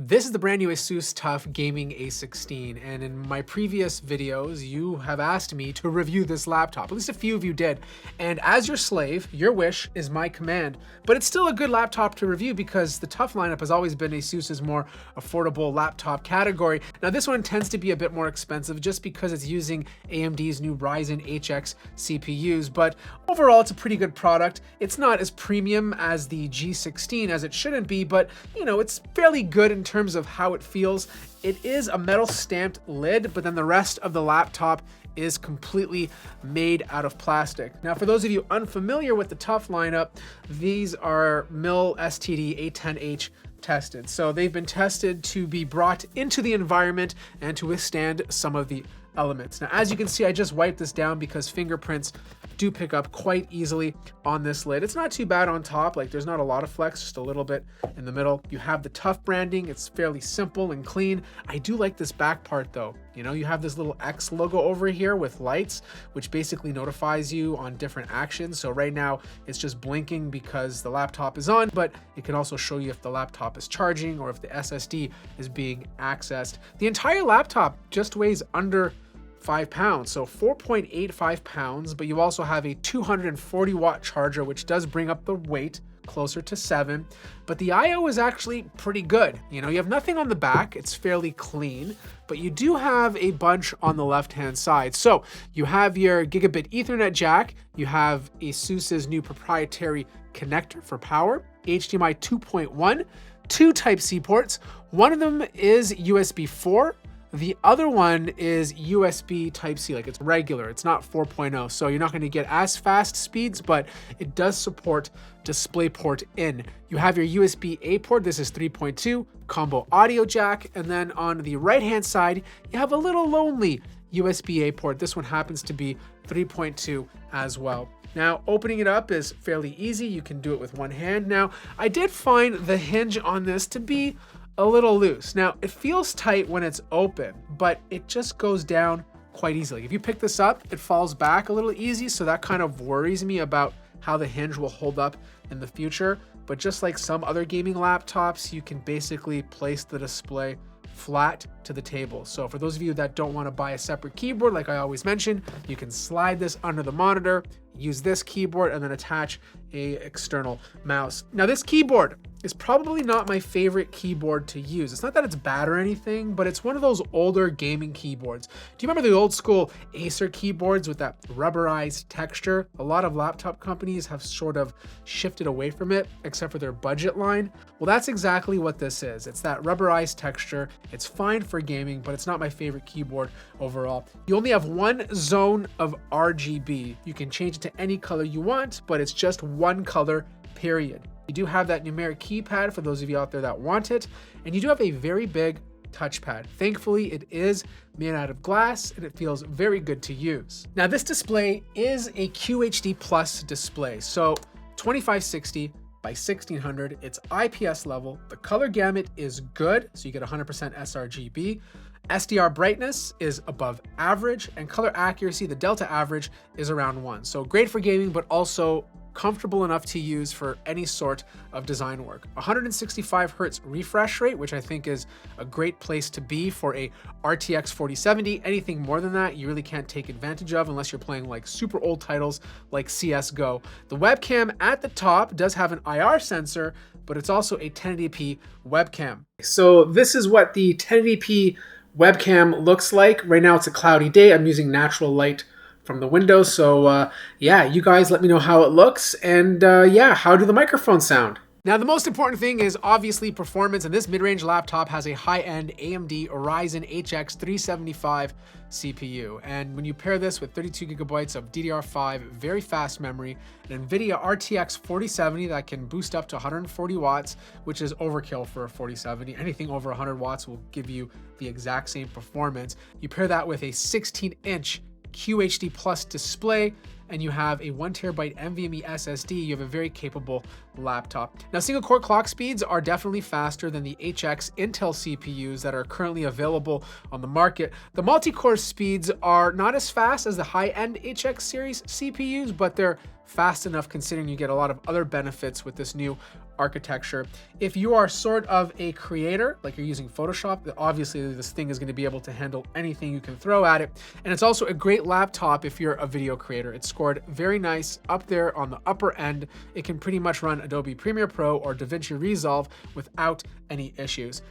This is the brand new ASUS TUF Gaming A16, and in my previous videos, you have asked me to review this laptop. At least a few of you did. And as your slave, your wish is my command. But it's still a good laptop to review because the TUF lineup has always been ASUS's more affordable laptop category. Now this one tends to be a bit more expensive just because it's using AMD's new Ryzen HX CPUs, but overall it's a pretty good product. It's not as premium as the G16 as it shouldn't be, but you know, it's fairly good in terms of how it feels. It is a metal stamped lid, but then the rest of the laptop is completely made out of plastic. Now, for those of you unfamiliar with the TUF lineup, these are MIL STD A10H tested. So they've been tested to be brought into the environment and to withstand some of the elements. Now, as you can see, I just wiped this down because fingerprints do pick up quite easily on this lid. It's not too bad on top, like there's not a lot of flex, just a little bit in the middle. You have the TUF branding, it's fairly simple and clean. I do like this back part though. You know, you have this little X logo over here with lights, which basically notifies you on different actions. So right now it's just blinking because the laptop is on, but it can also show you if the laptop is charging or if the SSD is being accessed. The entire laptop just weighs under 5 pounds, so 4.85 pounds, but you also have a 240 watt charger, which does bring up the weight closer to 7, but the IO is actually pretty good. You know, you have nothing on the back, it's fairly clean, but you do have a bunch on the left-hand side. So you have your gigabit Ethernet jack, you have ASUS's new proprietary connector for power, HDMI 2.1, 2 Type-C ports, one of them is USB 4, the other one is USB Type-C, like it's regular, it's not 4.0, so you're not going to get as fast speeds, but it does support DisplayPort in. You have your USB-A port, this is 3.2, combo audio jack, and then on the right-hand side, you have a little lonely USB-A port. This one happens to be 3.2 as well. Now, opening it up is fairly easy. You can do it with one hand. Now, I did find the hinge on this to be a little loose. Now, it feels tight when it's open, but it just goes down quite easily. If you pick this up, it falls back a little easy, so that kind of worries me about how the hinge will hold up in the future. But just like some other gaming laptops, you can basically place the display flat to the table. So for those of you that don't want to buy a separate keyboard, like I always mention, you can slide this under the monitor, use this keyboard, and then attach a external mouse. Now this keyboard is probably not my favorite keyboard to use. It's not that it's bad or anything, but it's one of those older gaming keyboards. Do you remember the old school Acer keyboards with that rubberized texture? A lot of laptop companies have sort of shifted away from it, except for their budget line. Well, that's exactly what this is. It's that rubberized texture. It's fine for gaming, but it's not my favorite keyboard overall. You only have one zone of RGB. You can change it to any color you want, but it's just one color, period. You do have that numeric keypad for those of you out there that want it, and you do have a very big touchpad. Thankfully, it is made out of glass and it feels very good to use. Now, this display is a QHD Plus display, so 2560 by 1600. It's IPS level. The color gamut is good, so you get 100% sRGB. SDR brightness is above average, and color accuracy, the delta average, is around 1. So great for gaming, but also comfortable enough to use for any sort of design work. 165 Hertz refresh rate, which I think is a great place to be for a RTX 4070. Anything more than that, you really can't take advantage of unless you're playing like super old titles like CSGO. The webcam at the top does have an IR sensor, but it's also a 1080p webcam. So this is what the 1080p webcam looks like. Right now it's a cloudy day. I'm using natural light from the window. So yeah, you guys let me know how it looks, and yeah, how do the microphones sound? Now, the most important thing is obviously performance, and this mid-range laptop has a high-end AMD Ryzen HX 375 CPU. And when you pair this with 32 gigabytes of DDR5 very fast memory, an NVIDIA RTX 4070 that can boost up to 140 watts, which is overkill for a 4070. Anything over 100 watts will give you the exact same performance. You pair that with a 16-inch QHD Plus display, and you have a 1TB NVMe SSD, you have a very capable laptop. Now, single core clock speeds are definitely faster than the HX Intel CPUs that are currently available on the market. The multi-core speeds are not as fast as the high-end HX series CPUs, but they're fast enough considering you get a lot of other benefits with this new architecture. If you are sort of a creator, like you're using Photoshop, obviously this thing is going to be able to handle anything you can throw at it. And it's also a great laptop if you're a video creator. It's scored very nice up there on the upper end. It can pretty much run Adobe Premiere Pro or DaVinci Resolve without any issues.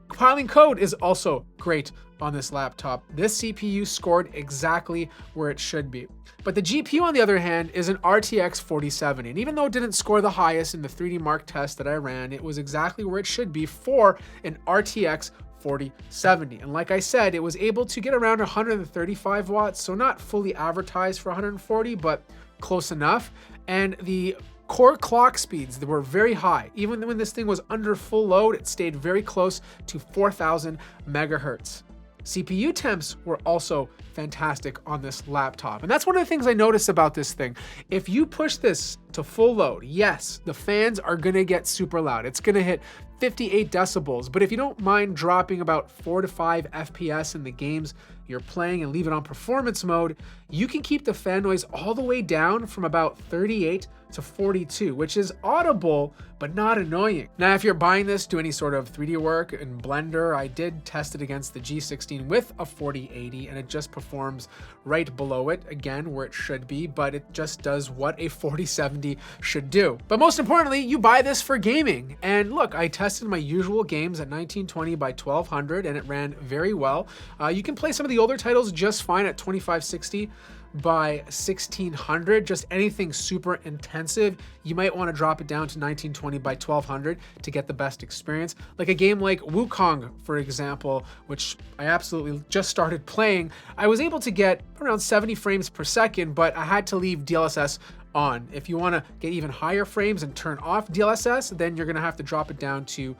Compiling code is also great on this laptop. This CPU scored exactly where it should be. But the GPU, on the other hand, is an RTX 4070. And even though it didn't score the highest in the 3D Mark test that I ran, it was exactly where it should be for an RTX 4070. And like I said, it was able to get around 135 watts, so not fully advertised for 140, but close enough. And the core clock speeds that were very high. Even when this thing was under full load, it stayed very close to 4,000 megahertz. CPU temps were also fantastic on this laptop. And that's one of the things I noticed about this thing. If you push this to full load, yes, the fans are gonna get super loud. It's gonna hit 58 decibels, but if you don't mind dropping about 4 to 5 FPS in the games you're playing and leave it on performance mode, you can keep the fan noise all the way down from about 38 to 42, which is audible, but not annoying. Now, if you're buying this to any sort of 3D work in Blender, I did test it against the G16 with a 4080, and it just performs right below it, again, where it should be, but it just does what a 4070 should do. But most importantly, you buy this for gaming. And look, I tested my usual games at 1920 by 1200, and it ran very well. You can play some of the older titles just fine at 2560 by 1600, just anything super intensive, you might want to drop it down to 1920 by 1200 to get the best experience. Like a game like Wukong, for example, which I absolutely just started playing, I was able to get around 70 frames per second, but I had to leave DLSS on. If you want to get even higher frames and turn off DLSS, then you're going to have to drop it down to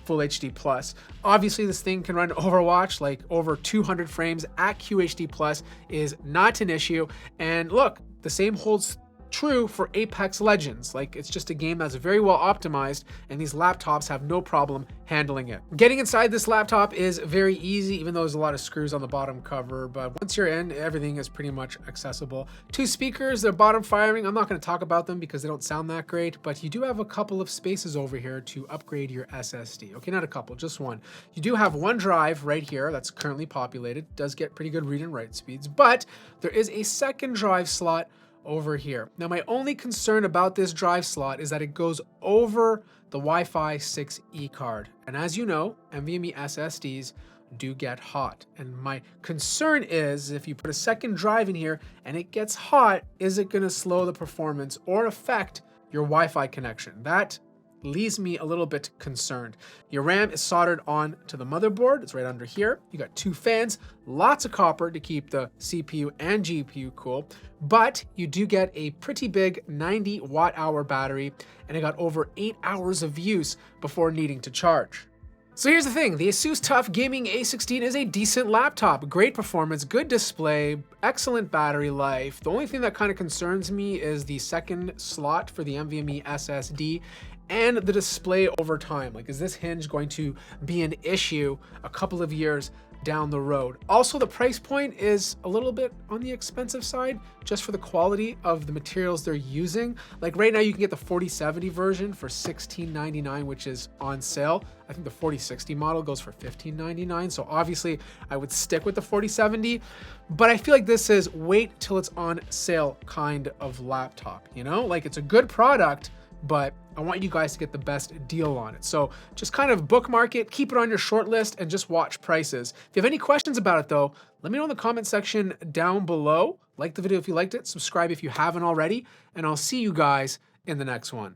Full HD Plus. Obviously, this thing can run Overwatch like over 200 frames at QHD Plus is not an issue. And look, the same holds true for Apex Legends. Like, it's just a game that's very well optimized, and these laptops have no problem handling it. Getting inside this laptop is very easy, even though there's a lot of screws on the bottom cover, but once you're in, everything is pretty much accessible. Two speakers, they're bottom firing. I'm not going to talk about them because they don't sound that great, but you do have a couple of spaces over here to upgrade your SSD. Okay, not a couple, just one. You do have one drive right here that's currently populated. It does get pretty good read and write speeds, but there is a second drive slot over here. Now, my only concern about this drive slot is that it goes over the Wi-Fi 6E card. And as you know, NVMe SSDs do get hot. And my concern is if you put a second drive in here and it gets hot, is it gonna slow the performance or affect your Wi-Fi connection? That leaves me a little bit concerned. Your RAM is soldered on to the motherboard. It's right under here. You got two fans, lots of copper to keep the CPU and GPU cool, but you do get a pretty big 90 watt-hour battery, and it got over 8 hours of use before needing to charge. So here's the thing, the ASUS TUF Gaming A16 is a decent laptop, great performance, good display, excellent battery life. The only thing that kind of concerns me is the second slot for the NVMe SSD and the display over time. Like, is this hinge going to be an issue a couple of years down the road? Also, the price point is a little bit on the expensive side just for the quality of the materials they're using. Like right now you can get the 4070 version for $16.99, which is on sale. I think the 4060 model goes for $15.99. So obviously I would stick with the 4070, but I feel like this is wait till it's on sale kind of laptop, you know? Like, it's a good product, but I want you guys to get the best deal on it. So just kind of bookmark it, keep it on your short list, and just watch prices. If you have any questions about it though, let me know in the comment section down below. Like the video if you liked it, subscribe if you haven't already, and I'll see you guys in the next one.